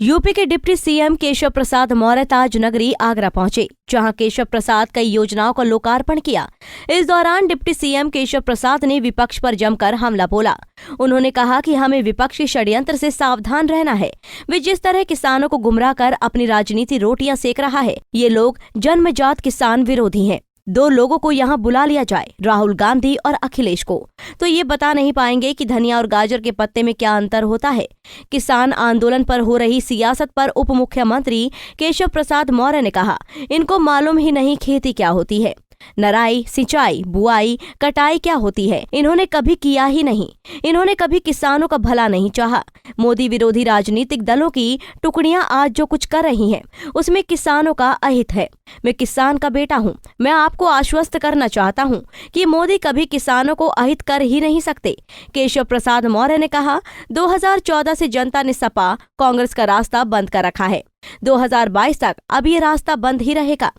UP के deputy CM Keshav Prasad Maurya ताज नगरी आगरा पहुंचे, जहां केशव प्रसाद कई योजनाओं का लोकार्पण किया। इस दौरान डिप्टी सीएम केशव प्रसाद ने विपक्ष पर जमकर हमला बोला। उन्होंने कहा कि हमें विपक्ष के षड्यंत्र से सावधान रहना है। वे जिस तरह किसानों को गुमराह कर अपनी राजनीति रोटियां सेक रहा है, ये लोग जन्मजात किसान विरोधी हैं। दो लोगों को यहाँ बुला लिया जाए, राहुल गांधी और अखिलेश को, तो ये बता नहीं पाएंगे कि धनिया और गाजर के पत्ते में क्या अंतर होता है। किसान आंदोलन पर हो रही सियासत पर उप मुख्यमंत्री केशव प्रसाद मौर्य ने कहा, इनको मालूम ही नहीं खेती क्या होती है, नराई, सिंचाई, बुआई, कटाई क्या होती है। इन्होंने कभी किया ही नहीं। इन्होंने कभी किसानों का भला नहीं चाहा। मोदी विरोधी राजनीतिक दलों की टुकड़ियां आज जो कुछ कर रही हैं, उसमें किसानों का अहित है। मैं किसान का बेटा हूं। मैं आपको आश्वस्त करना चाहता हूं कि मोदी कभी किसानों को अहित कर ही नहीं सकते। केशव प्रसाद मौर्य ने कहा, 2014 से जनता ने सपा कांग्रेस का रास्ता बंद कर रखा है। 2022 तक अब ये रास्ता बंद ही रहेगा।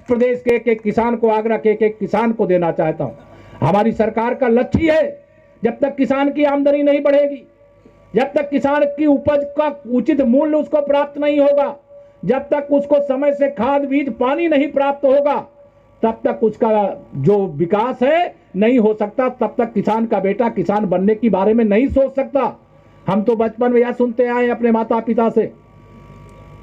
प्रदेश के एक किसान को, आगरा के एक किसान को देना चाहता हूं। हमारी सरकार का लक्ष्य है, जब तक किसान की आमदनी नहीं बढ़ेगी, जब तक किसान की उपज का उचित मूल्य उसको प्राप्त नहीं होगा, जब तक उसको समय से खाद बीज पानी नहीं प्राप्त होगा, तब तक उसका जो विकास है नहीं हो सकता। तब तक किसान का बेटा किसान बनने के बारे में नहीं सोच सकता। हम तो बचपन में यह सुनते आए अपने माता पिता से,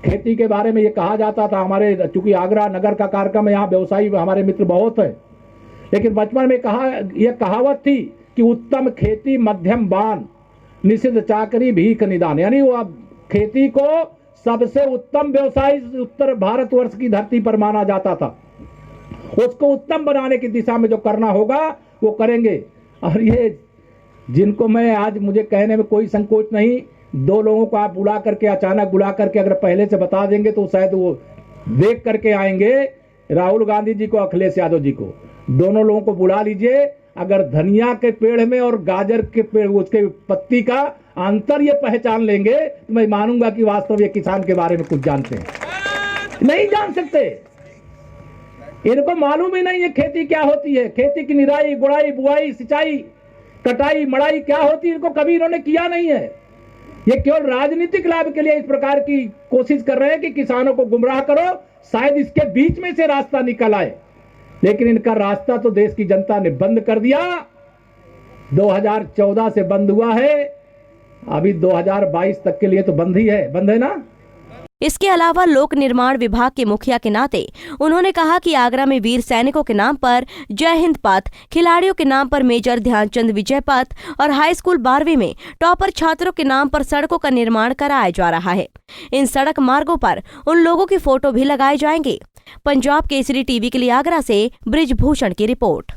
खेती के बारे में ये कहा जाता था। हमारे चूंकि आगरा नगर का कार्यक्रम है, यहाँ व्यवसायी हमारे मित्र बहुत है, लेकिन बचपन में यह कहावत थी कि उत्तम खेती मध्यम बान, निषिद्ध चाकरी भीख निदान। यानी वो अब खेती को सबसे उत्तम व्यवसाय उत्तर भारतवर्ष की धरती पर माना जाता था। उसको उत्तम बनाने की दिशा में जो करना होगा वो करेंगे। और ये जिनको मैं आज, मुझे कहने में कोई संकोच नहीं, दो लोगों को आप बुला करके, अचानक बुला करके अगर पहले से बता देंगे तो शायद वो देख करके आएंगे। राहुल गांधी जी को, अखिलेश यादव जी को, दोनों लोगों को बुला लीजिए। अगर धनिया के पेड़ में और गाजर के पेड़, उसके पत्ती का अंतर ये पहचान लेंगे तो मैं मानूंगा कि वास्तव ये किसान के बारे में कुछ जानते हैं। नहीं जान सकते, इनको मालूम ही नहीं है खेती क्या होती है। खेती की निराई, गुड़ाई, बुआई, सिंचाई, कटाई, मड़ाई क्या होती है, इनको कभी इन्होंने किया नहीं है। ये केवल राजनीतिक लाभ के लिए इस प्रकार की कोशिश कर रहे हैं कि किसानों को गुमराह करो, शायद इसके बीच में से रास्ता निकल आए। लेकिन इनका रास्ता तो देश की जनता ने बंद कर दिया। 2014 से बंद हुआ है, अभी 2022 तक के लिए तो बंद है ना। इसके अलावा लोक निर्माण विभाग के मुखिया के नाते उन्होंने कहा कि आगरा में वीर सैनिकों के नाम पर जय हिंद पथ, खिलाड़ियों के नाम पर मेजर ध्यानचंद विजय पथ और हाई स्कूल 12वीं में टॉपर छात्रों के नाम पर सड़कों का निर्माण कराया जा रहा है। इन सड़क मार्गों पर उन लोगों की फोटो भी लगाए जाएंगे। पंजाब केसरी टीवी के लिए आगरा से ब्रिजभूषण की रिपोर्ट।